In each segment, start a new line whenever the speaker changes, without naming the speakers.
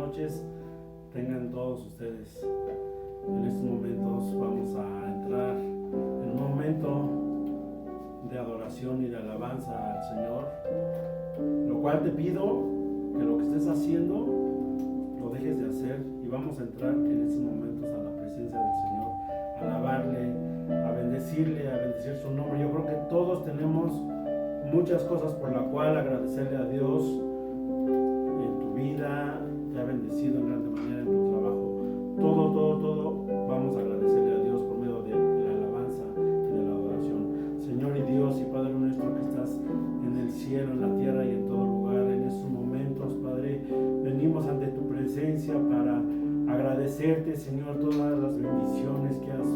noches tengan todos ustedes. En estos momentos vamos a entrar en un momento de adoración y de alabanza al Señor, lo cual te pido que lo que estés haciendo lo dejes de hacer y vamos a entrar en estos momentos a la presencia del Señor, a alabarle, a bendecir su nombre. Yo creo que todos tenemos muchas cosas por la cual agradecerle a Dios en tu vida. Te ha bendecido en grande manera en tu trabajo. Todo vamos a agradecerle a Dios por medio de la alabanza y de la adoración. Señor y Dios y Padre nuestro que estás en el cielo, en la tierra y en todo lugar, en estos momentos, Padre, venimos ante tu presencia para agradecerte, Señor, todas las bendiciones que has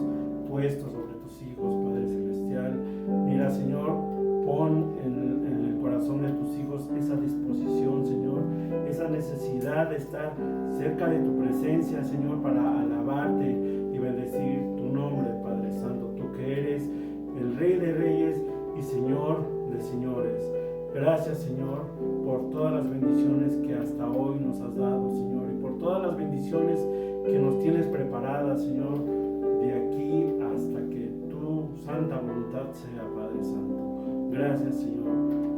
puesto sobre tus hijos, Padre Celestial. Mira, Señor, pon en el corazón de tus hijos esa disposición, Señor, esa necesidad de estar cerca de tu presencia, Señor, para alabarte y bendecir tu nombre, Padre Santo, tú que eres el Rey de Reyes y Señor de Señores. Gracias, Señor, por todas las bendiciones que hasta hoy nos has dado, Señor, y por todas las bendiciones que nos tienes preparadas, Señor, de aquí hasta que tu santa voluntad sea, Padre Santo. Gracias, Señor,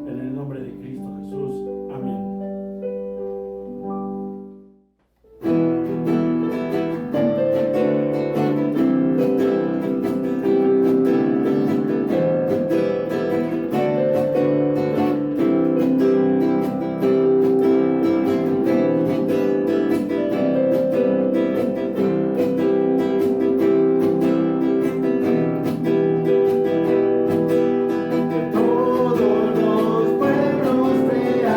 en el nombre de Cristo Jesús. Amén.
Todos los pueblos te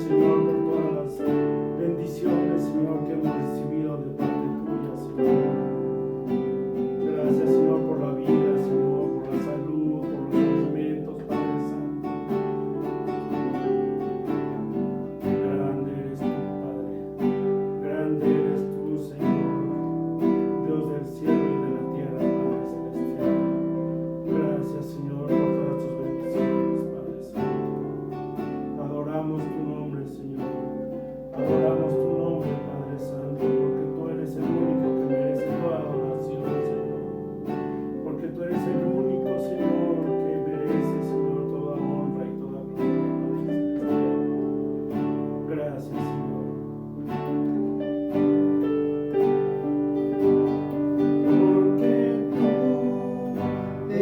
Señor, por todas las bendiciones, Señor, que hemos recibido de parte tuya, Señor. Gracias, Señor, por la vida, Señor, por la salud, por los alimentos, Padre Santo. Grande eres tú, Padre. Grande eres tú, Señor, Dios del cielo y de la tierra, Padre celestial. Gracias, Señor, por todas tus bendiciones, Padre Santo. Adoramos tu nombre, Señor. Adoramos tu nombre, Padre Santo, porque tú eres el único que merece toda adoración, Señor. Porque tú eres el único, Señor, que merece, Señor, toda honra y toda gloria, Padre celestial. Gracias, Señor. Porque tú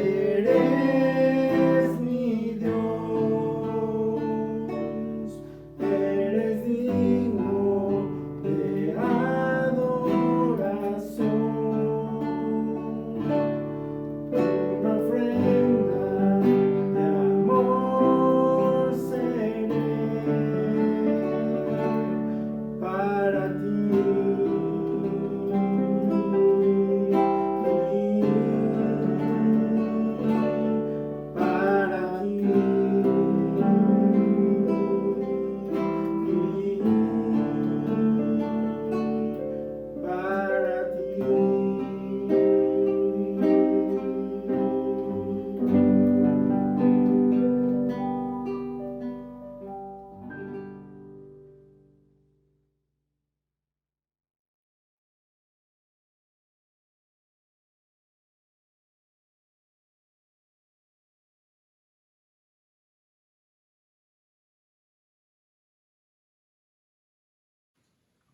eres mi Dios, eres digno de adoración. Una ofrenda de amor seré para ti. Para ti. Para ti.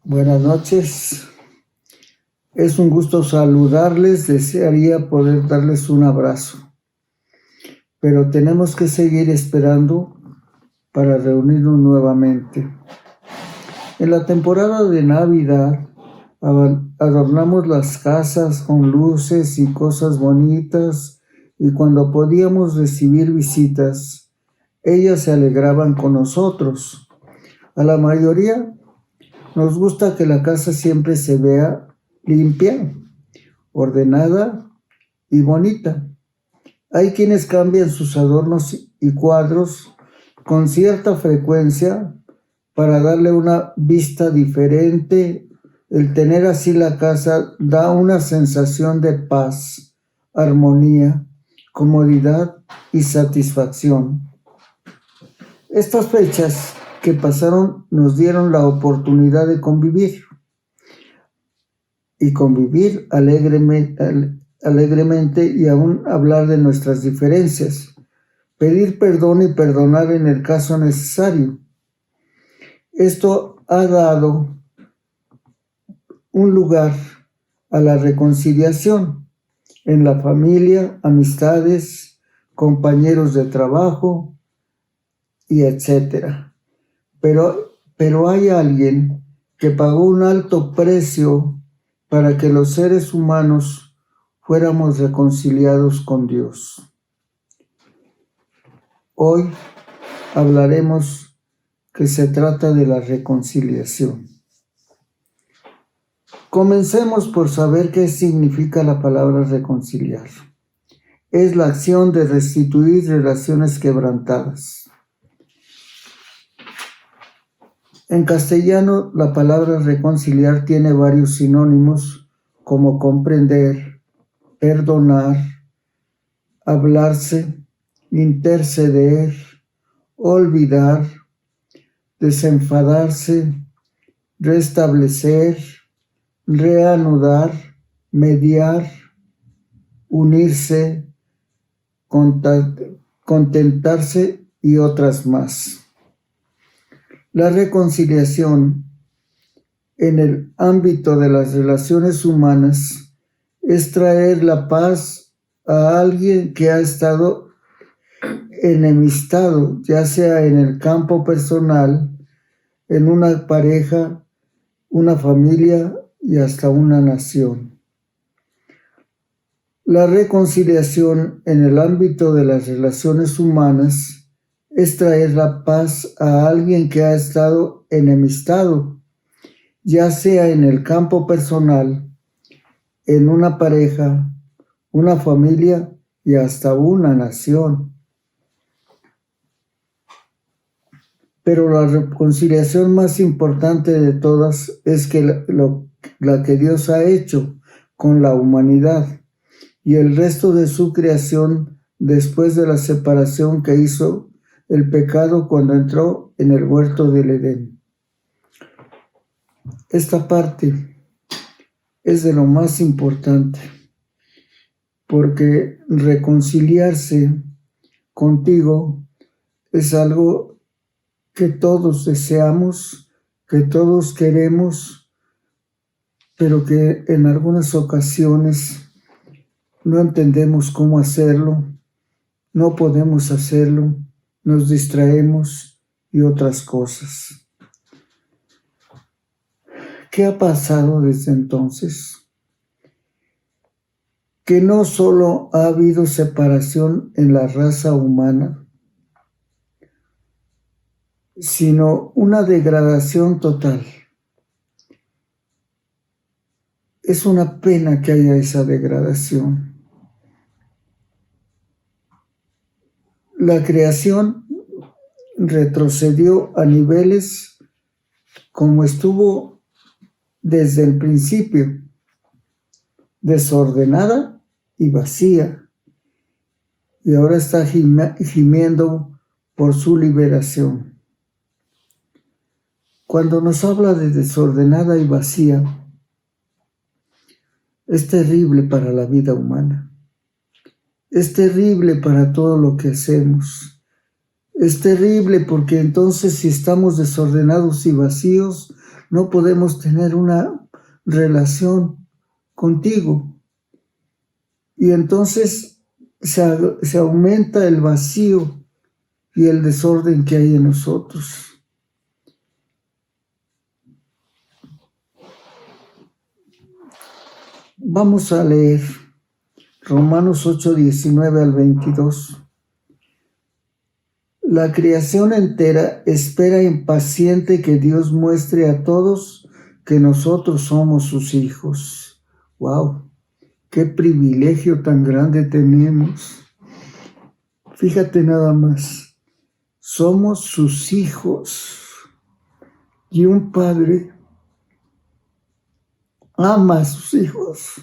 Buenas noches, es un gusto saludarles, desearía poder darles un abrazo, pero tenemos que seguir esperando para reunirnos nuevamente. En la temporada de Navidad adornamos las casas con luces y cosas bonitas, y cuando podíamos recibir visitas, ellas se alegraban con nosotros. A la mayoría nos gusta que la casa siempre se vea limpia, ordenada y bonita. Hay quienes cambian sus adornos y cuadros con cierta frecuencia para darle una vista diferente. El tener así la casa da una sensación de paz, armonía, comodidad y satisfacción. Estas fechas que pasaron nos dieron la oportunidad de convivir alegremente y aún hablar de nuestras diferencias, pedir perdón y perdonar en el caso necesario. Esto ha dado un lugar a la reconciliación en la familia, amistades, compañeros de trabajo y etcétera. Pero hay alguien que pagó un alto precio para que los seres humanos fuéramos reconciliados con Dios. Hoy hablaremos que se trata de la reconciliación. Comencemos por saber qué significa la palabra reconciliar. Es la acción de restituir relaciones quebrantadas. En castellano, la palabra reconciliar tiene varios sinónimos como comprender, perdonar, hablarse, interceder, olvidar, desenfadarse, restablecer, reanudar, mediar, unirse, contentarse y otras más. La reconciliación en el ámbito de las relaciones humanas es traer la paz a alguien que ha estado enemistado, ya sea en el campo personal, en una pareja, una familia y hasta una nación. La reconciliación en el ámbito de las relaciones humanas es traer la paz a alguien que ha estado enemistado, ya sea en el campo personal, en una pareja, una familia y hasta una nación. Pero la reconciliación más importante de todas es que la que Dios ha hecho con la humanidad y el resto de su creación después de la separación que hizo el pecado cuando entró en el huerto del Edén. Esta parte es de lo más importante, porque reconciliarse contigo es algo que todos deseamos, que todos queremos, pero que en algunas ocasiones no entendemos cómo hacerlo, no podemos hacerlo, nos distraemos y otras cosas. ¿Qué ha pasado desde entonces? Que no solo ha habido separación en la raza humana, sino una degradación total. Es una pena que haya esa degradación. La creación retrocedió a niveles como estuvo desde el principio, desordenada y vacía, y ahora está gimiendo por su liberación. Cuando nos habla de desordenada y vacía, es terrible para la vida humana. Es terrible para todo lo que hacemos. Es terrible porque entonces si estamos desordenados y vacíos, no podemos tener una relación contigo. Y entonces se aumenta el vacío y el desorden que hay en nosotros. Vamos a leer Romanos 8, 19 al 22. La creación entera espera impaciente que Dios muestre a todos que nosotros somos sus hijos. ¡Wow! ¡Qué privilegio tan grande tenemos! Fíjate nada más. Somos sus hijos. Y un padre ama a sus hijos.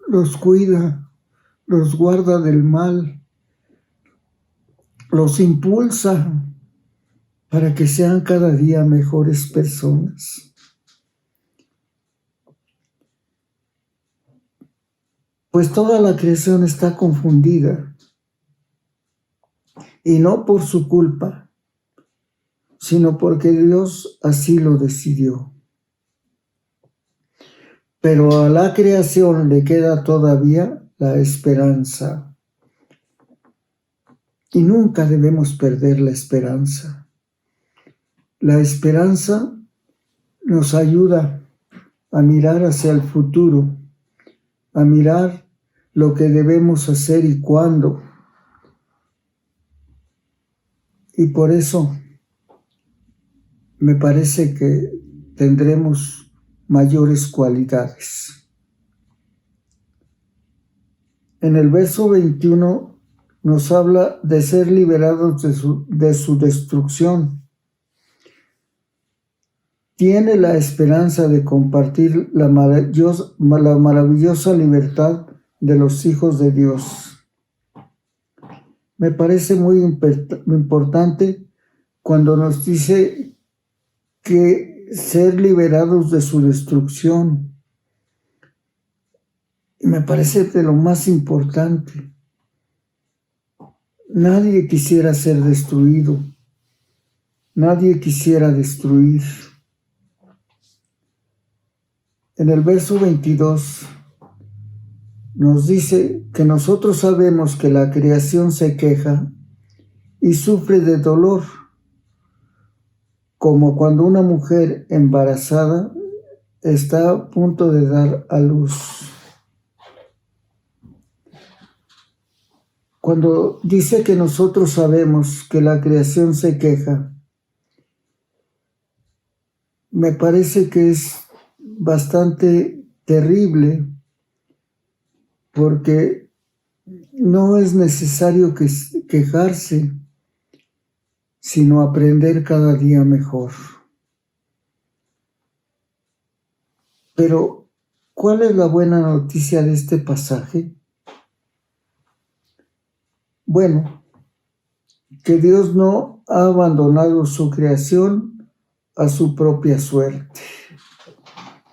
Los cuida, los guarda del mal, los impulsa para que sean cada día mejores personas. Pues toda la creación está confundida, y no por su culpa, sino porque Dios así lo decidió. Pero a la creación le queda todavía la esperanza. Y nunca debemos perder la esperanza. La esperanza nos ayuda a mirar hacia el futuro, a mirar lo que debemos hacer y cuándo. Y por eso me parece que tendremos mayores cualidades. En el verso 21 nos habla de ser liberados de su destrucción. Tiene la esperanza de compartir la maravillosa libertad de los hijos de Dios. Me parece muy importante cuando nos dice que ser liberados de su destrucción. Y me parece de lo más importante. Nadie quisiera ser destruido. Nadie quisiera destruir. En el verso 22 nos dice que nosotros sabemos que la creación se queja y sufre de dolor, como cuando una mujer embarazada está a punto de dar a luz. Cuando dice que nosotros sabemos que la creación se queja, me parece que es bastante terrible, porque no es necesario quejarse, sino aprender cada día mejor. Pero, ¿cuál es la buena noticia de este pasaje? Bueno, que Dios no ha abandonado su creación a su propia suerte.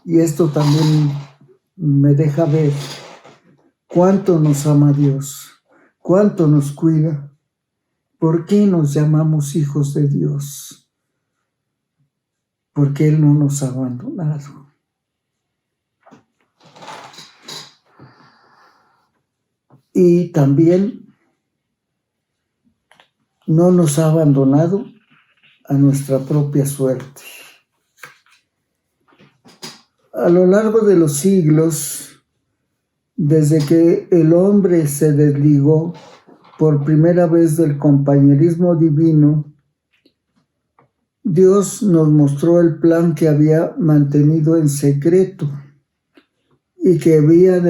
Y esto también me deja ver cuánto nos ama Dios, cuánto nos cuida, por qué nos llamamos hijos de Dios, porque Él no nos ha abandonado. Y también no nos ha abandonado a nuestra propia suerte. A lo largo de los siglos, desde que el hombre se desligó por primera vez del compañerismo divino, Dios nos mostró el plan que había mantenido en secreto y que había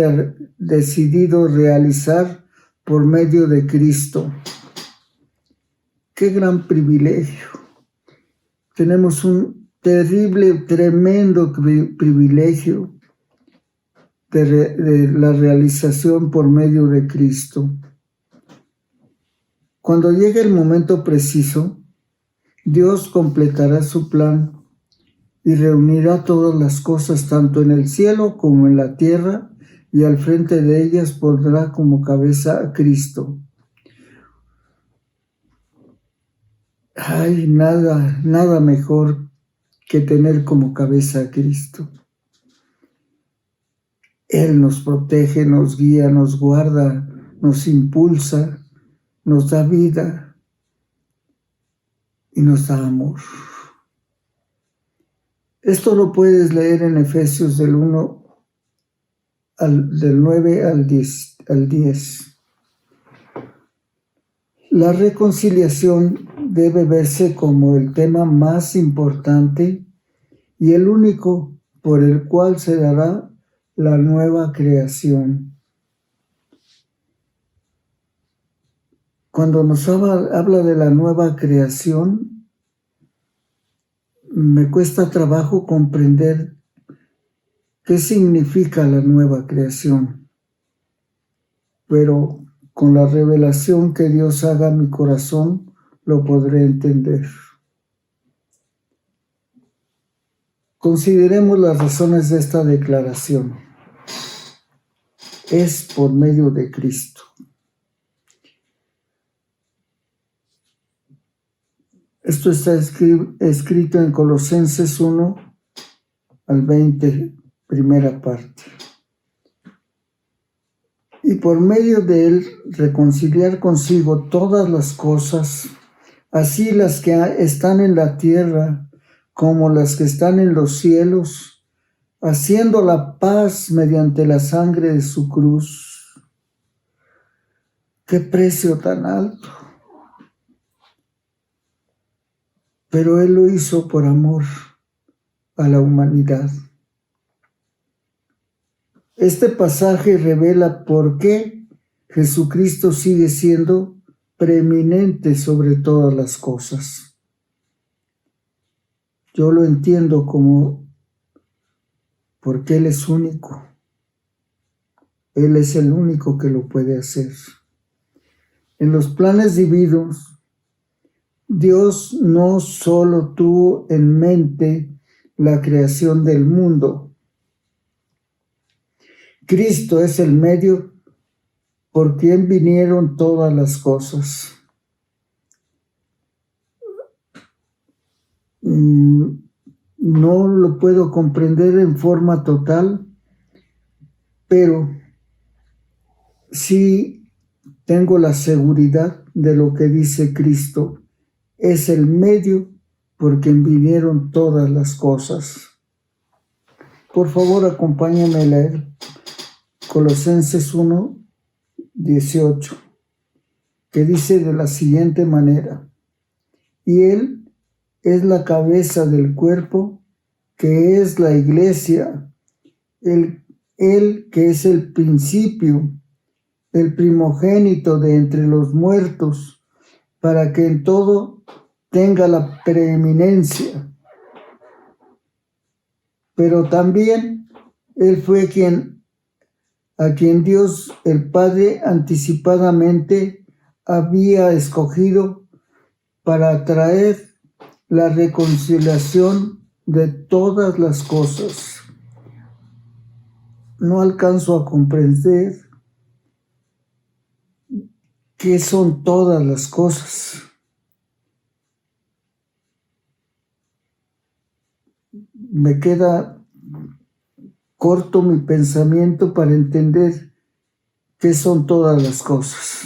decidido realizar por medio de Cristo. ¡Qué gran privilegio! Tenemos un tremendo privilegio de la realización por medio de Cristo. Cuando llegue el momento preciso, Dios completará su plan y reunirá todas las cosas tanto en el cielo como en la tierra, y al frente de ellas pondrá como cabeza a Cristo. Hay nada mejor que tener como cabeza a Cristo. Él nos protege, nos guía, nos guarda, nos impulsa, nos da vida y nos da amor. Esto lo puedes leer en Efesios del 9 al 10. La reconciliación debe verse como el tema más importante y el único por el cual se dará la nueva creación. Cuando nos habla de la nueva creación, me cuesta trabajo comprender qué significa la nueva creación, pero con la revelación que Dios haga a mi corazón, lo podré entender. Consideremos las razones de esta declaración. Es por medio de Cristo. Esto está escrito en Colosenses 1 al 20, primera parte. Y por medio de él reconciliar consigo todas las cosas, así las que están en la tierra como las que están en los cielos, haciendo la paz mediante la sangre de su cruz. ¡Qué precio tan alto! Pero Él lo hizo por amor a la humanidad. Este pasaje revela por qué Jesucristo sigue siendo preeminente sobre todas las cosas. Yo lo entiendo como porque Él es único. Él es el único que lo puede hacer. En los planes divinos, Dios no solo tuvo en mente la creación del mundo. Cristo es el medio por quien vinieron todas las cosas. No lo puedo comprender en forma total, pero sí tengo la seguridad de lo que dice Cristo. Es el medio por quien vinieron todas las cosas. Por favor, acompáñame a leer Colosenses 1, 18. que dice de la siguiente manera: y Él es la cabeza del cuerpo, que es la iglesia, Él que es el principio, el primogénito de entre los muertos, para que en todo tenga la preeminencia. Pero también Él fue a quien Dios el Padre anticipadamente había escogido para traer la reconciliación de todas las cosas. No alcanzo a comprender qué son todas las cosas. Me queda corto mi pensamiento para entender qué son todas las cosas.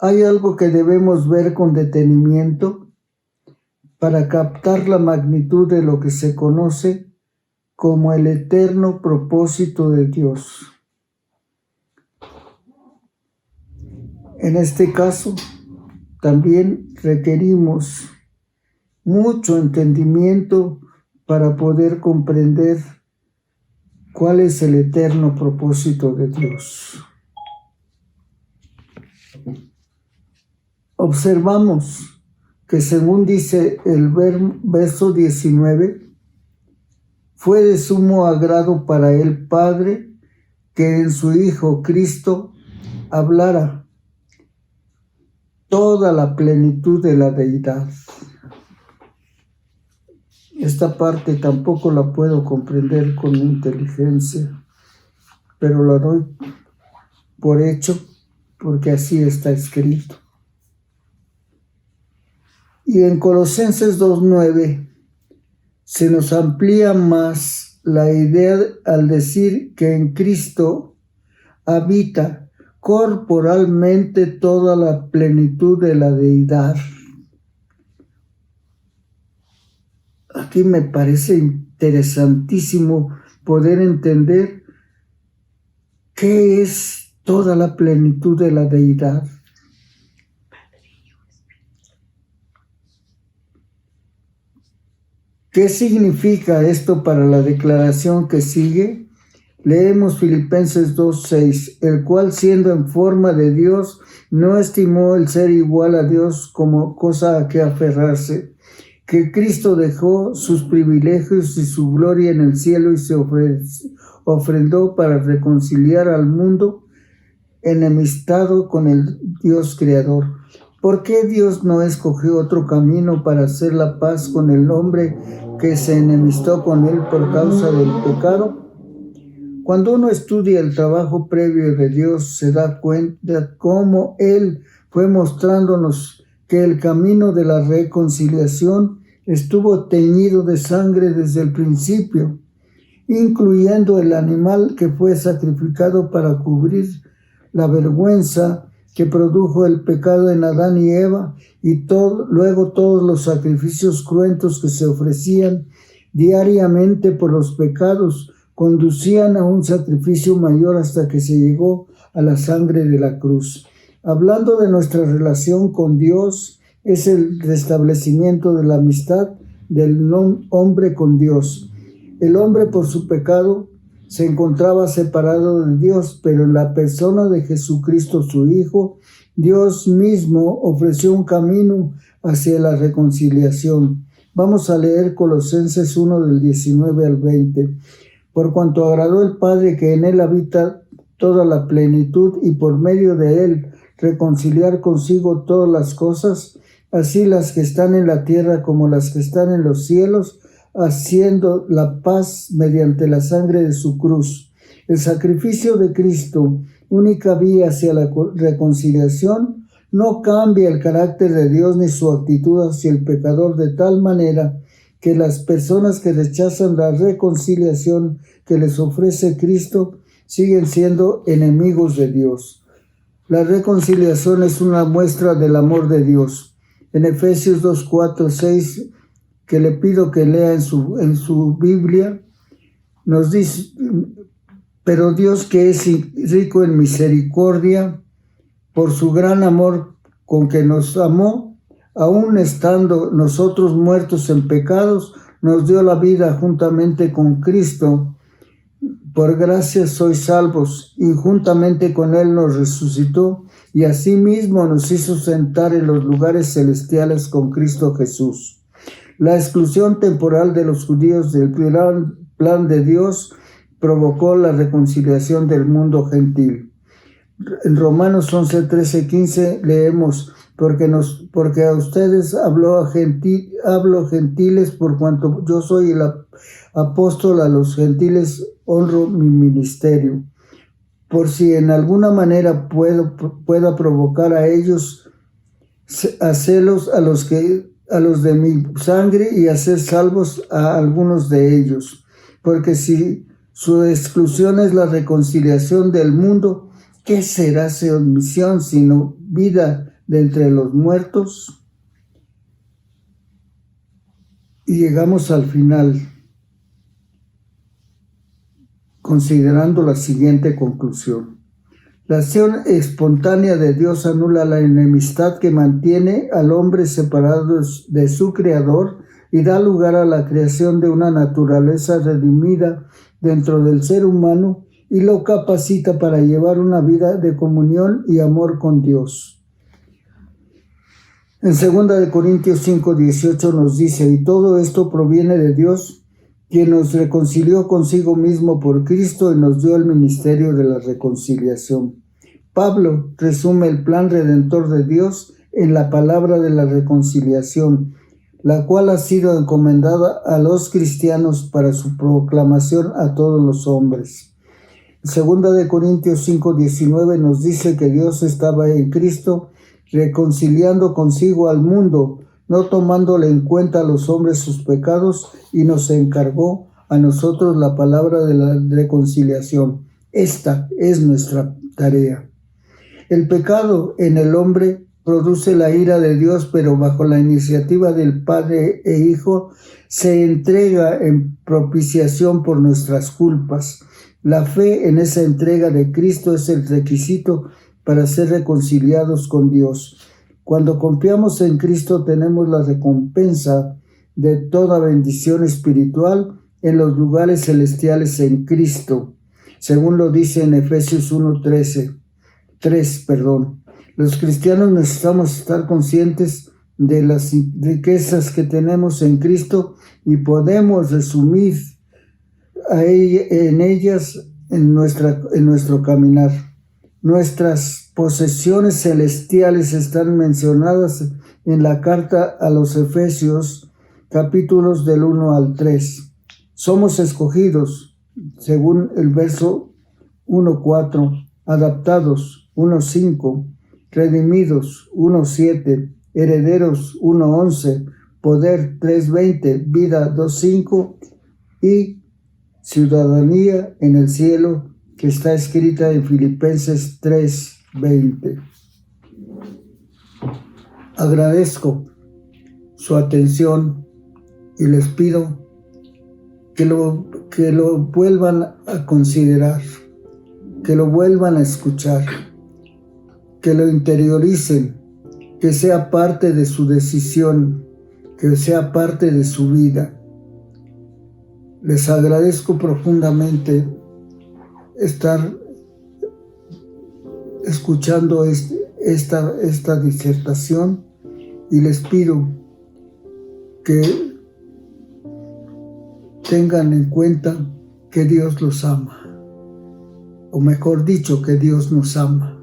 Hay algo que debemos ver con detenimiento para captar la magnitud de lo que se conoce como el eterno propósito de Dios. En este caso, también requerimos mucho entendimiento para poder comprender cuál es el eterno propósito de Dios. Observamos que, según dice el verso 19, fue de sumo agrado para el Padre que en su Hijo Cristo hablara toda la plenitud de la deidad. Esta parte tampoco la puedo comprender con mi inteligencia, pero la doy por hecho porque así está escrito. Y en Colosenses 2:9 se nos amplía más la idea al decir que en Cristo habita corporalmente toda la plenitud de la deidad. Aquí me parece interesantísimo poder entender qué es toda la plenitud de la deidad. ¿Qué significa esto para la declaración que sigue? Leemos Filipenses 2:6, el cual, siendo en forma de Dios, no estimó el ser igual a Dios como cosa a que aferrarse, que Cristo dejó sus privilegios y su gloria en el cielo y se ofrendó para reconciliar al mundo enemistado con el Dios creador. ¿Por qué Dios no escogió otro camino para hacer la paz con el hombre que se enemistó con él por causa del pecado? Cuando uno estudia el trabajo previo de Dios, se da cuenta cómo Él fue mostrándonos que el camino de la reconciliación estuvo teñido de sangre desde el principio, incluyendo el animal que fue sacrificado para cubrir la vergüenza que produjo el pecado en Adán y Eva, y luego todos los sacrificios cruentos que se ofrecían diariamente por los pecados conducían a un sacrificio mayor hasta que se llegó a la sangre de la cruz. Hablando de nuestra relación con Dios, es el restablecimiento de la amistad del hombre con Dios. El hombre, por su pecado, se encontraba separado de Dios, pero en la persona de Jesucristo, su Hijo, Dios mismo ofreció un camino hacia la reconciliación. Vamos a leer Colosenses 1 del 19 al 20. Por cuanto agradó el Padre que en él habita toda la plenitud y por medio de él reconciliar consigo todas las cosas, así las que están en la tierra como las que están en los cielos, haciendo la paz mediante la sangre de su cruz. El sacrificio de Cristo, única vía hacia la reconciliación, no cambia el carácter de Dios ni su actitud hacia el pecador de tal manera que las personas que rechazan la reconciliación que les ofrece Cristo siguen siendo enemigos de Dios. La reconciliación es una muestra del amor de Dios. En Efesios 2:4-6, que le pido que lea en su Biblia, nos dice: pero Dios, que es rico en misericordia, por su gran amor con que nos amó, aun estando nosotros muertos en pecados, nos dio la vida juntamente con Cristo. Por gracia sois salvos, y juntamente con Él nos resucitó, y asimismo nos hizo sentar en los lugares celestiales con Cristo Jesús. La exclusión temporal de los judíos del plan de Dios provocó la reconciliación del mundo gentil. En Romanos 11, 13, 15 leemos, porque a ustedes hablo gentiles, por cuanto yo soy el apóstol a los gentiles, honro mi ministerio. Por si en alguna manera pueda provocar a ellos a celos a los de mi sangre y hacer salvos a algunos de ellos. Porque si su exclusión es la reconciliación del mundo, ¿qué será su admisión sino vida de entre los muertos? Y llegamos al final, considerando la siguiente conclusión. La acción espontánea de Dios anula la enemistad que mantiene al hombre separado de su Creador y da lugar a la creación de una naturaleza redimida dentro del ser humano y lo capacita para llevar una vida de comunión y amor con Dios. En 2 Corintios 5:18 nos dice, y todo esto proviene de Dios, quien nos reconcilió consigo mismo por Cristo y nos dio el ministerio de la reconciliación. Pablo resume el plan redentor de Dios en la palabra de la reconciliación, la cual ha sido encomendada a los cristianos para su proclamación a todos los hombres. 2 Corintios 5:19 nos dice que Dios estaba en Cristo reconciliando consigo al mundo, no tomándole en cuenta a los hombres sus pecados, y nos encargó a nosotros la palabra de la reconciliación. Esta es nuestra tarea. El pecado en el hombre produce la ira de Dios, pero bajo la iniciativa del Padre e Hijo se entrega en propiciación por nuestras culpas. La fe en esa entrega de Cristo es el requisito para ser reconciliados con Dios. Cuando confiamos en Cristo tenemos la recompensa de toda bendición espiritual en los lugares celestiales en Cristo, según lo dice en Efesios 1:3. Los cristianos necesitamos estar conscientes de las riquezas que tenemos en Cristo y podemos resumir en ellas en nuestro caminar. Nuestras posesiones celestiales están mencionadas en la carta a los Efesios, capítulos del 1 al 3. Somos escogidos, según el verso 1:4, adaptados, 1:5, redimidos, 1:7, herederos, 1:11, poder, 3:20, vida, 2:5 y ciudadanía en el cielo, que está escrita en Filipenses 3:20. Agradezco su atención y les pido que lo vuelvan a considerar, que lo vuelvan a escuchar, que lo interioricen, que sea parte de su decisión, que sea parte de su vida. Les agradezco profundamente estar escuchando esta disertación y les pido que tengan en cuenta que Dios los ama, o mejor dicho, que Dios nos ama.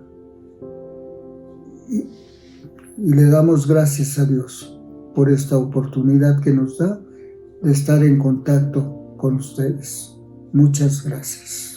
Y le damos gracias a Dios por esta oportunidad que nos da de estar en contacto con ustedes. Muchas gracias.